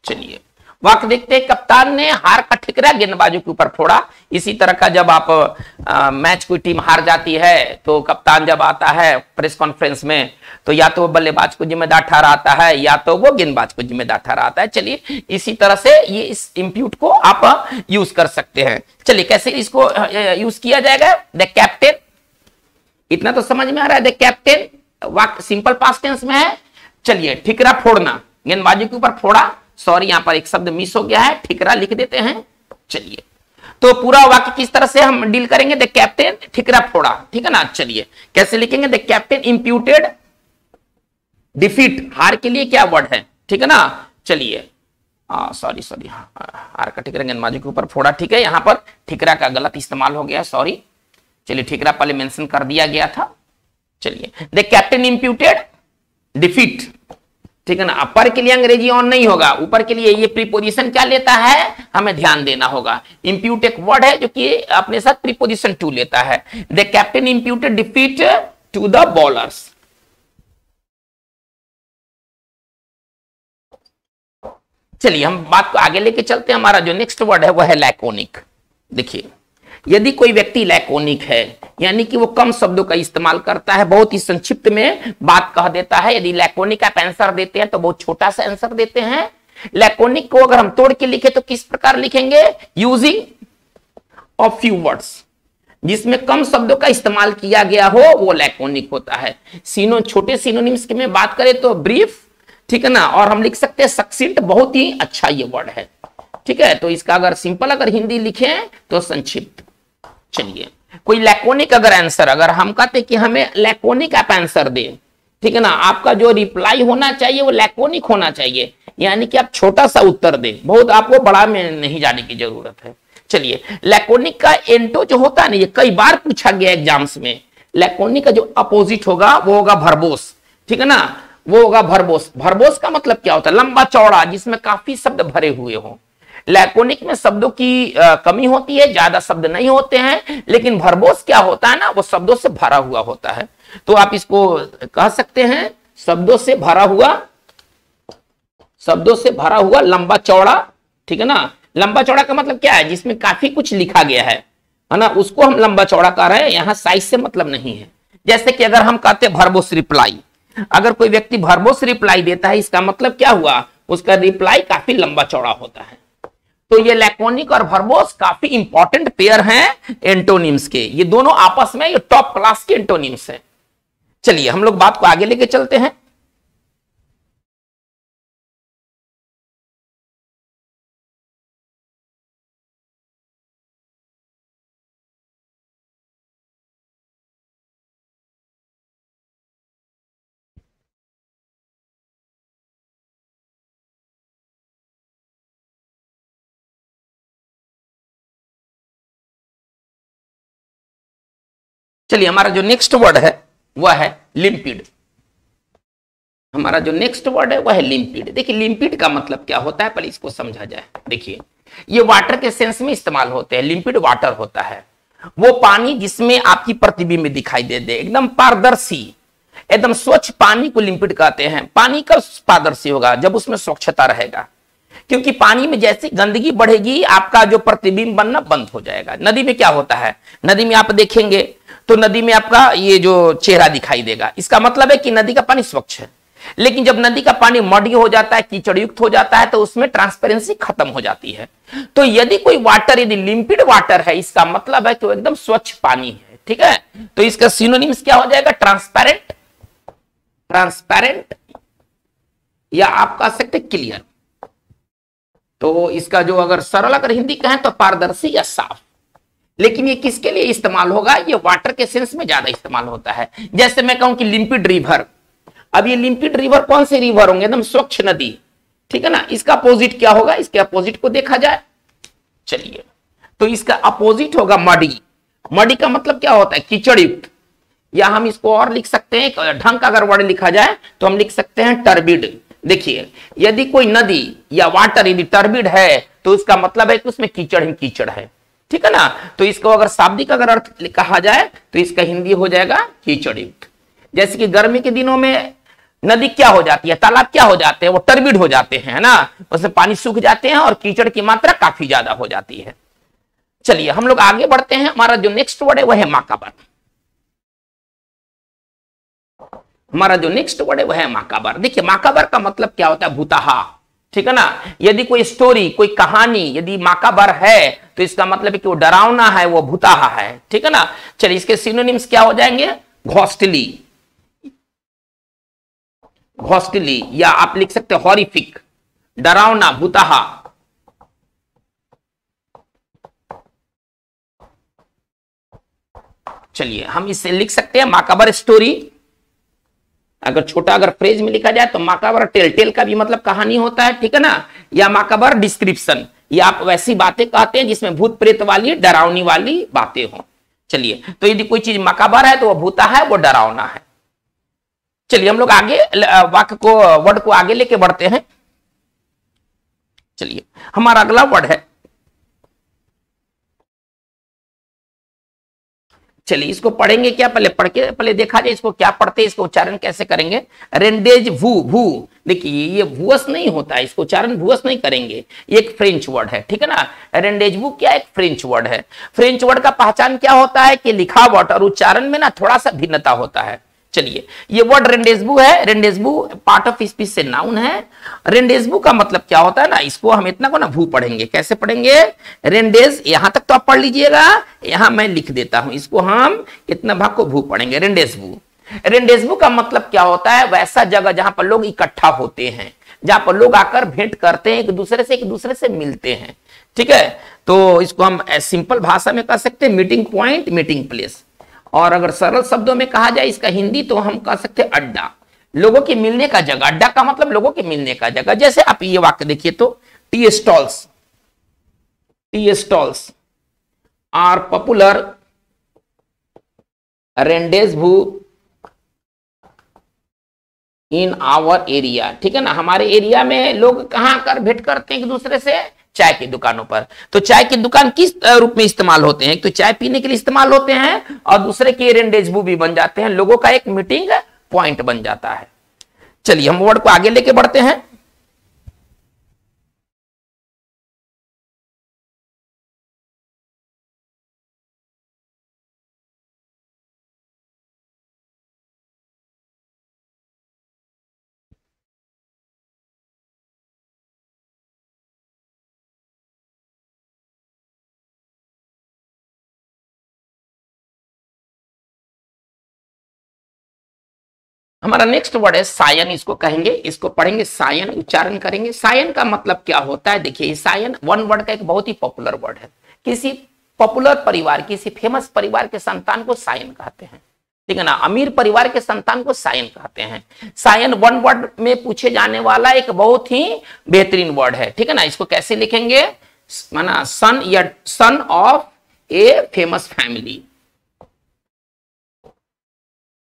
चलिए वाक्य देखते हैं, कप्तान ने हार का ठिकरा गेंदबाजों के ऊपर फोड़ा। इसी तरह का जब आप मैच कोई टीम हार जाती है तो कप्तान जब आता है प्रेस कॉन्फ्रेंस में, तो या तो वो बल्लेबाज को जिम्मेदार ठहराता है या तो वो गेंदबाज को जिम्मेदार ठहराता है। चलिए इसी तरह से ये इस इंप्यूट को आप यूज कर सकते हैं। चलिए कैसे इसको यूज किया जाएगा, द कैप्टन, इतना तो समझ में आ रहा है। द कैप्टन वाक्य सिंपल पास्ट टेंस में है। चलिए ठिकरा फोड़ना, गेंदबाजी के ऊपर फोड़ा, सॉरी यहां पर एक शब्द मिस हो गया है, ठिकरा लिख देते हैं। चलिए तो पूरा वाक्य किस तरह से हम डील करेंगे, द कैप्टन ठिकरा फोड़ा, ठीक है ना। चलिए कैसे लिखेंगे, द कैप्टन इंप्यूटेड डिफीट, हार के लिए क्या वर्ड है, ठीक है ना। चलिए सॉरी हार का ठिकरा गेंदबाजी के ऊपर फोड़ा, ठीक है, यहां पर ठिकरा का गलत इस्तेमाल हो गया, सॉरी। चलिए ठिकरा पहले मेंशन कर दिया गया था। चलिए द कैप्टन इंप्यूटेड डिफीट, ठीक है ना। अपर के लिए अंग्रेजी ऑन नहीं होगा, ऊपर के लिए ये प्रीपोजिशन क्या लेता है, हमें ध्यान देना होगा। इंप्यूट एक वर्ड है जो कि अपने साथ प्रीपोजिशन टू लेता है। The captain imputed defeat to the bowlers. चलिए हम बात को आगे लेके चलते हैं। हमारा जो नेक्स्ट वर्ड है वह है लैकोनिक। देखिए यदि कोई व्यक्ति लैकोनिक है, यानी कि वो कम शब्दों का इस्तेमाल करता है, बहुत ही संक्षिप्त में बात कह देता है। यदि लैकोनिक आप आंसर देते हैं तो बहुत छोटा सा आंसर देते हैं। लैकोनिक को अगर हम तोड़ के लिखे तो किस प्रकार लिखेंगे, यूजिंग ऑफ फ्यू वर्ड्स, जिसमें कम शब्दों का इस्तेमाल किया गया हो वो लैकोनिक होता है। छोटे सिनोनिम्स की में बात करें तो ब्रीफ, ठीक है ना, और हम लिख सकते हैं सक्सिंट, बहुत ही अच्छा ये वर्ड है, ठीक है। तो इसका अगर सिंपल अगर हिंदी लिखें तो संक्षिप्त। चलिए कोई लैकोनिक अगर आंसर, अगर हम कहते कि हमें लैकोनिक आप आंसर दें, ठीक है ना, आपका जो रिप्लाई होना चाहिए वो लैकोनिक होना चाहिए, यानी कि आप छोटा सा उत्तर दें, बहुत आपको बड़ा में नहीं जाने की जरूरत है। चलिए लैकोनिक का एंटो जो होता है ना, ये कई बार पूछा गया एग्जाम्स में। लैकोनिक का जो अपोजिट होगा वो होगा वर्बोस, ठीक है ना, वो होगा वर्बोस। वर्बोस का मतलब क्या होता है, लंबा चौड़ा, जिसमें काफी शब्द भरे हुए हों। लैकोनिक में शब्दों की कमी होती है, ज्यादा शब्द नहीं होते हैं, लेकिन वर्बोस क्या होता है ना, वो शब्दों से भरा हुआ होता है। तो आप इसको कह सकते हैं शब्दों से भरा हुआ लंबा चौड़ा, ठीक है ना। लंबा चौड़ा का मतलब क्या है, जिसमें काफी कुछ लिखा गया है ना, उसको हम लंबा चौड़ा कह रहे हैं। यहां साइज से मतलब नहीं है। जैसे कि अगर हम कहते हैं वर्बोस रिप्लाई, अगर कोई व्यक्ति वर्बोस रिप्लाई देता है, इसका मतलब क्या हुआ, उसका रिप्लाई काफी लंबा चौड़ा होता है। तो ये लैकोनिक और वर्बोस काफी इंपॉर्टेंट पेयर हैं एंटोनिम्स के। ये दोनों आपस में ये टॉप क्लास के एंटोनिम्स हैं। चलिए हम लोग बात को आगे लेके चलते हैं। चलिए हमारा जो नेक्स्ट वर्ड है वह है लिम्पिड। हमारा जो नेक्स्ट वर्ड है वह है लिम्पिड। देखिए लिम्पिड का मतलब क्या होता है, पहले इसको समझा जाए। देखिए ये वाटर के सेंस में इस्तेमाल होते हैं। लिम्पिड वाटर होता है वो पानी जिसमें आपकी प्रतिबिंब दिखाई दे, एकदम पारदर्शी, एकदम स्वच्छ पानी को लिम्पिड कहते हैं। पानी कब पारदर्शी होगा, जब उसमें स्वच्छता रहेगा, क्योंकि पानी में जैसे गंदगी बढ़ेगी आपका जो प्रतिबिंब बनना बंद हो जाएगा। नदी में क्या होता है, नदी में आप देखेंगे तो नदी में आपका ये जो चेहरा दिखाई देगा, इसका मतलब है कि नदी का पानी स्वच्छ है। लेकिन जब नदी का पानी मडी हो जाता है, कीचड़ युक्त हो जाता है, तो उसमें ट्रांसपेरेंसी खत्म हो जाती है। तो यदि कोई वाटर यदि लिम्पिड वाटर है, इसका मतलब है कि वो एकदम स्वच्छ पानी है, ठीक है। तो इसका सिनोनिम्स क्या हो जाएगा, ट्रांसपेरेंट, या आप कह सकते क्लियर। तो इसका जो अगर सरल अगर हिंदी कहें तो पारदर्शी या साफ। लेकिन ये किसके लिए इस्तेमाल होगा, ये वाटर के सेंस में ज्यादा इस्तेमाल होता है। जैसे मैं कहूं कि लिम्पिड रिवर, अब ये लिम्पिड रिवर कौन से रिवर होंगे, एकदम स्वच्छ नदी, ठीक है ना। इसका अपोजिट क्या होगा, इसके अपोजिट को देखा जाए। चलिए तो इसका अपोजिट होगा मडी। मडी का मतलब क्या होता है, कीचड़ युक्त, या हम इसको और लिख सकते हैं, ढंग का अगर वर्ड लिखा जाए तो हम लिख सकते हैं टर्बिड। देखिए यदि कोई नदी या वाटर यदि टर्बिड है तो उसका मतलब है कि उसमें कीचड़ ही कीचड़ है, ठीक है ना। तो इसको अगर शाब्दिक अगर अर्थ कहा जाए तो इसका हिंदी हो जाएगा कीचड़ युक्त। जैसे कि गर्मी के दिनों में नदी क्या हो जाती है, तालाब क्या हो जाते हैं, वो टर्बिड हो जाते हैं, है ना, उसमें पानी सूख जाते हैं और कीचड़ की मात्रा काफी ज्यादा हो जाती है। चलिए हम लोग आगे बढ़ते हैं। हमारा जो नेक्स्ट वर्ड है वह है माकाबर। हमारा जो नेक्स्ट वर्ड है वह है माकाबर। देखिए माकाबर का मतलब क्या होता है, भूताहा, ठीक है ना। यदि कोई स्टोरी, कोई कहानी यदि माकाबर है तो इसका मतलब है कि वो डरावना है, वो भूताहा है, ठीक है ना। चलिए इसके सिनोनिम्स क्या हो जाएंगे, घोस्टली, या आप लिख सकते हैं हॉरिफिक, डरावना, भूताहा। चलिए हम इसे लिख सकते हैं माकाबर स्टोरी। अगर छोटा अगर फ्रेज में लिखा जाए तो माकाबर टेल, टेल का भी मतलब कहानी होता है, ठीक है ना, या माकाबर डिस्क्रिप्शन, या आप वैसी बातें कहते हैं जिसमें भूत प्रेत वाली डरावनी वाली बातें हो। चलिए तो यदि कोई चीज माकाबर है तो वो भूता है, वो डरावना है। चलिए हम लोग आगे वाक्य को, वर्ड को आगे लेके बढ़ते हैं। चलिए हमारा अगला वर्ड है, चलिए इसको पढ़ेंगे क्या, पहले पढ़ के पहले देखा जाए इसको क्या पढ़ते हैं, इसको उच्चारण कैसे करेंगे। रेंडेज भू, भू देखिए ये भूअस नहीं होता है, इसको उच्चारण भूअस नहीं करेंगे, ये एक फ्रेंच वर्ड है, ठीक है ना। रेंडेज भू क्या एक फ्रेंच वर्ड है। फ्रेंच वर्ड का पहचान क्या होता है कि लिखावट और उच्चारण में ना थोड़ा सा भिन्नता होता है। चलिए ये वर्ड रेंडेजबू है, रेंडेजबू पार्ट ऑफ स्पीच से नाउन है। रेंडेजबू का मतलब क्या होता है ना, इसको हम इतना को ना भू पढ़ेंगे, कैसे पढ़ेंगे, रेंडेज, यहां तक तो आप पढ़ लीजिएगा, यहां मैं लिख देता हूं, इसको हम इतना भाग को भू पढ़ेंगे, रेंडेजबू। रेंडेजबू का मतलब क्या होता है, वैसा जगह जहां पर लोग इकट्ठा होते हैं, जहां पर लोग आकर भेंट करते हैं, एक दूसरे से मिलते हैं, ठीक है। तो इसको हम सिंपल भाषा में कह सकते हैं मीटिंग पॉइंट, मीटिंग प्लेस। और अगर सरल शब्दों में कहा जाए इसका हिंदी तो हम कह सकते हैं अड्डा, लोगों के मिलने का जगह। अड्डा का मतलब लोगों के मिलने का जगह। जैसे आप ये वाक्य देखिए तो, tea stalls, tea stalls are popular rendezvous in our area, ठीक है ना। हमारे एरिया में लोग कहां आकर भेंट करते हैं एक दूसरे से, चाय की दुकानों पर। तो चाय की दुकान किस रूप में इस्तेमाल होते हैं, तो चाय पीने के लिए इस्तेमाल होते हैं, और दूसरे के रेंडेजवू भी बन जाते हैं, लोगों का एक मीटिंग पॉइंट बन जाता है। चलिए हम वर्ड को आगे लेके बढ़ते हैं। हमारा नेक्स्ट वर्ड है सायन, इसको कहेंगे, इसको पढ़ेंगे, सायन उच्चारण करेंगे। सायन का मतलब क्या होता है, देखिए सायन वन वर्ड का एक बहुत ही पॉपुलर वर्ड है। किसी पॉपुलर परिवार, किसी फेमस परिवार के संतान को सायन कहते हैं, ठीक है ना। अमीर परिवार के संतान को सायन कहते हैं। सायन वन वर्ड में पूछे जाने वाला एक बहुत ही बेहतरीन वर्ड है, ठीक है ना। इसको कैसे लिखेंगे, माना सन या son of a famous family,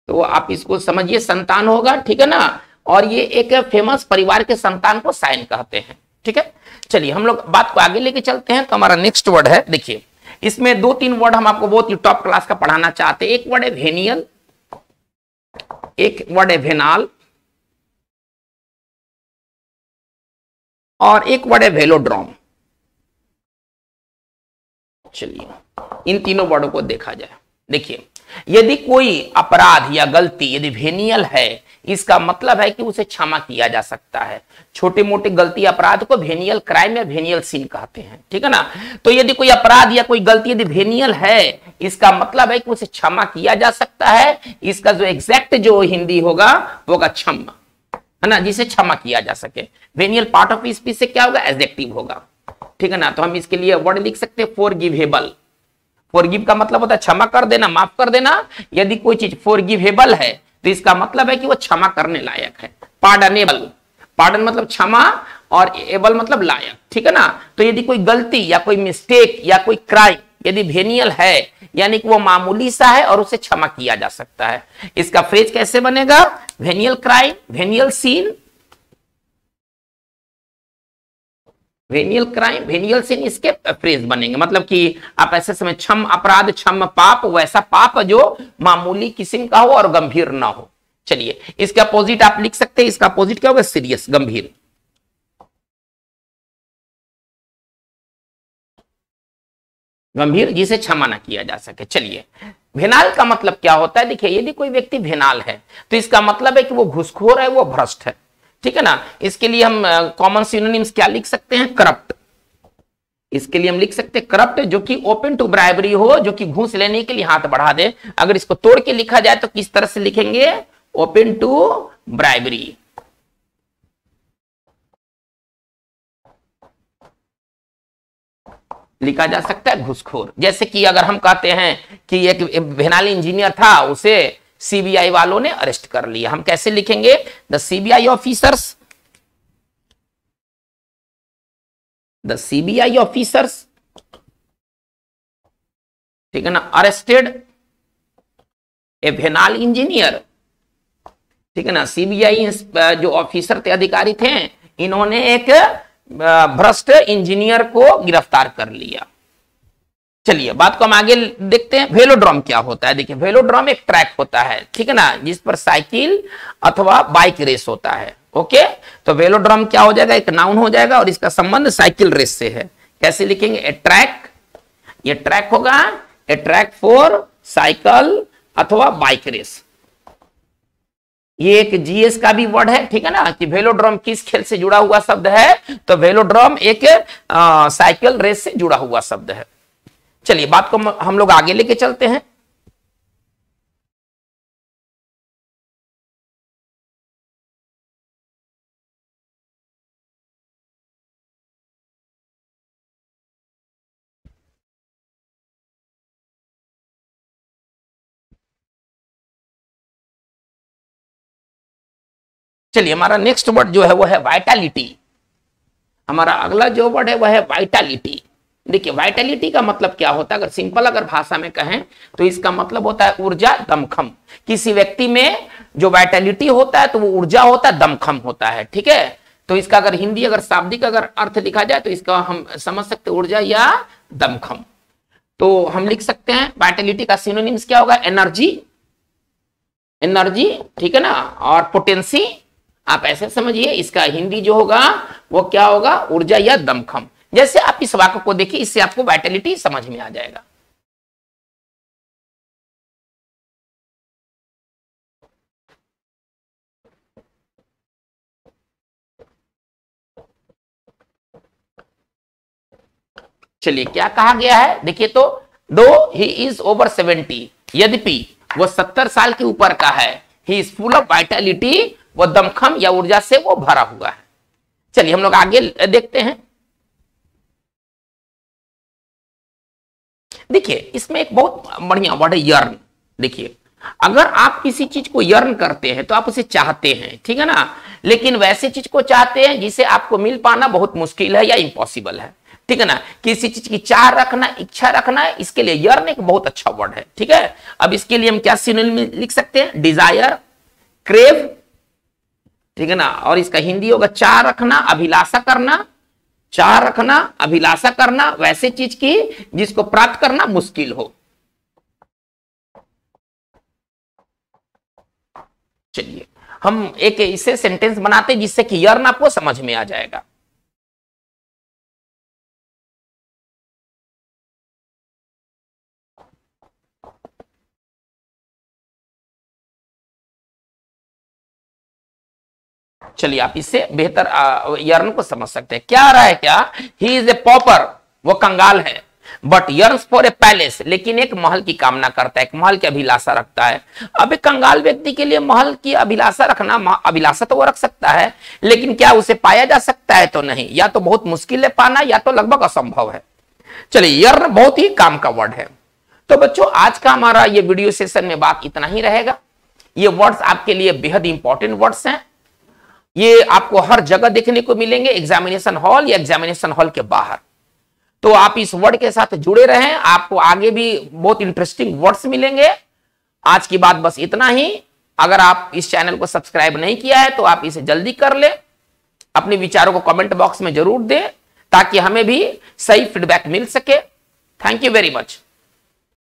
तो आप इसको समझिए संतान होगा, ठीक है ना। और ये एक फेमस परिवार के संतान को सायन कहते हैं, ठीक है। चलिए हम लोग बात को आगे लेके चलते हैं। तो हमारा नेक्स्ट वर्ड है, देखिए इसमें दो तीन वर्ड हम आपको बहुत ही टॉप क्लास का पढ़ाना चाहते हैं। एक वर्ड है वेनियल, एक वर्ड है वेनाल, और एक वर्ड है वेलोड्रोम। चलिए इन तीनों वर्डों को देखा जाए। देखिए यदि कोई अपराध या गलती यदि वेनियल है, इसका मतलब है कि उसे क्षमा किया जा सकता है। छोटे मोटे गलती अपराध को वेनियल क्राइम या वेनियल सीन कहते हैं, ठीक है ना। तो यदि कोई अपराध या कोई गलती यदि वेनियल है, इसका मतलब है कि उसे क्षमा किया जा सकता है। इसका जो एग्जैक्ट जो हिंदी होगा वो होगा क्षमा, है ना, जिसे क्षमा किया जा सके। वेनियल पार्ट ऑफ स्पीच से क्या होगा, एडजेक्टिव होगा, ठीक है ना। तो हम इसके लिए वर्ड लिख सकते हैं फॉरगिवेबल। फॉरगिव का मतलब होता है क्षमा कर देना, माफ कर देना। यदि कोई चीज फॉरगिवेबल है तो इसका मतलब है कि वो क्षमा करने लायक है। पार्डनेबल, पार्डन मतलब क्षमा, और एबल मतलब लायक, ठीक है ना। तो यदि कोई गलती या कोई मिस्टेक या कोई क्राइम यदि वेनियल है, यानी कि वो मामूली सा है और उसे क्षमा किया जा सकता है। इसका फ्रेज कैसे बनेगा, venial crime, venial sin, venial crime, venial sin, इसके फ्रेज बनेंगे। मतलब कि आप ऐसे समय क्षम अपराध, क्षम पाप, वैसा पाप जो मामूली किस्म का हो और गंभीर ना हो। चलिए इसका अपोजिट आप लिख सकते हैं, इसका अपोजिट क्या होगा, सीरियस, गंभीर। गंभीर जिसे क्षमा ना किया जा सके। चलिए भेनाल का मतलब क्या होता है, देखिए यदि कोई व्यक्ति भेनाल है तो इसका मतलब है कि वो घुसखोर है, वो भ्रष्ट है, ठीक है ना। इसके लिए हम कॉमन सिनोनिम्स क्या लिख सकते हैं, करप्ट। इसके लिए हम लिख सकते हैं करप्ट, जो कि ओपन टू ब्राइबरी हो, जो कि घूस लेने के लिए हाथ बढ़ा दे। अगर इसको तोड़ के लिखा जाए तो किस तरह से लिखेंगे, ओपन टू ब्राइबरी। लिखा जा सकता है घूसखोर। जैसे कि अगर हम कहते हैं कि एक भेनाली इंजीनियर था, उसे सीबीआई वालों ने अरेस्ट कर लिया, हम कैसे लिखेंगे? The CBI officers, the CBI officers, ठीक है ना, अरेस्टेड ए भेनाल इंजीनियर, ठीक है ना। सीबीआई जो ऑफिसर थे, अधिकारी थे, इन्होंने एक भ्रष्ट इंजीनियर को गिरफ्तार कर लिया। चलिए बात को हम आगे देखते हैं। वेलोड्रोम क्या होता है? देखिए, वेलोड्रोम एक ट्रैक होता है, ठीक है ना, जिस पर साइकिल अथवा बाइक रेस होता है। ओके, तो वेलोड्रोम क्या हो जाएगा? एक नाउन हो जाएगा और इसका संबंध साइकिल रेस से है। कैसे लिखेंगे? ए ट्रैक, ये ट्रैक होगा, ए ट्रैक फॉर साइकिल अथवा बाइक रेस। ये एक जीएस का भी वर्ड है, ठीक है ना, कि वेलोड्रोम किस खेल से जुड़ा हुआ शब्द है? तो वेलोड्रोम एक साइकिल रेस से जुड़ा हुआ शब्द है। चलिए बात को हम लोग आगे लेके चलते हैं। चलिए, हमारा नेक्स्ट वर्ड जो है वो है वाइटलिटी। हमारा अगला जो वर्ड है वह है वाइटलिटी। देखिए, वाइटलिटी का मतलब क्या होता है? अगर सिंपल अगर भाषा में कहें तो इसका मतलब होता है ऊर्जा, दमखम। किसी व्यक्ति में जो वाइटलिटी होता है तो वो ऊर्जा होता है, दमखम होता है, ठीक है। तो इसका अगर हिंदी अगर शाब्दिक अगर अर्थ लिखा जाए तो इसका हम समझ सकते हैं ऊर्जा या दमखम। तो हम लिख सकते हैं वाइटलिटी का सिनोनिम्स क्या होगा? एनर्जी, एनर्जी, ठीक है ना, और पोटेंसी। आप ऐसे समझिए, इसका हिंदी जो होगा वो क्या होगा? ऊर्जा या दमखम। जैसे आप इस वाक्य को देखिए, इससे आपको वाइटलिटी समझ में आ जाएगा। चलिए क्या कहा गया है? देखिए, तो दो ही इज ओवर 70, यद्यपि वो 70 साल के ऊपर का है, he is full of Vitality, वो दमखम या ऊर्जा से वो भरा हुआ है। चलिए हम लोग आगे देखते हैं। देखिए, इसमें एक बहुत बढ़िया वर्ड है यर्न। देखिए, अगर आप किसी चीज को यर्न करते हैं तो आप उसे चाहते हैं, ठीक है ना, लेकिन वैसे चीज को चाहते हैं जिसे आपको मिल पाना बहुत मुश्किल है या इम्पॉसिबल है, ठीक है ना। किसी चीज की चाह रखना, इच्छा रखना, इसके लिए यर्न एक बहुत अच्छा वर्ड है, ठीक है। अब इसके लिए हम क्या सिनोनिम लिख सकते हैं? डिजायर, क्रेव, ठीक है ना, और इसका हिंदी होगा चाह रखना, अभिलाषा करना, चाह रखना, अभिलाषा करना वैसे चीज की जिसको प्राप्त करना मुश्किल हो। चलिए हम एक इसे सेंटेंस बनाते हैं जिससे कि यर्न आपको समझ में आ जाएगा। चलिए आप इससे बेहतर यर्न को समझ सकते हैं। क्या आ रहा है? क्या? ही इज ए पॉपर, वो कंगाल है, but yearns for a palace, लेकिन एक महल की कामना करता है, एक महल की अभिलाषा रखता है। अब एक कंगाल व्यक्ति के लिए महल की अभिलाषा रखना, अभिलाषा तो वो रख सकता है, लेकिन क्या उसे पाया जा सकता है? तो नहीं, या तो बहुत मुश्किल है पाना या तो लगभग असंभव है। चलिए, यर्न बहुत ही काम का वर्ड है। तो बच्चों, आज का हमारा ये वीडियो सेशन में बात इतना ही रहेगा। ये वर्ड्स आपके लिए बेहद इंपॉर्टेंट वर्ड्स हैं। ये आपको हर जगह देखने को मिलेंगे, एग्जामिनेशन हॉल या एग्जामिनेशन हॉल के बाहर। तो आप इस वर्ड के साथ जुड़े रहें, आपको आगे भी बहुत इंटरेस्टिंग वर्ड्स मिलेंगे। आज की बात बस इतना ही। अगर आप इस चैनल को सब्सक्राइब नहीं किया है तो आप इसे जल्दी कर ले। अपने विचारों को कमेंट बॉक्स में जरूर दें ताकि हमें भी सही फीडबैक मिल सके। Thank you very much.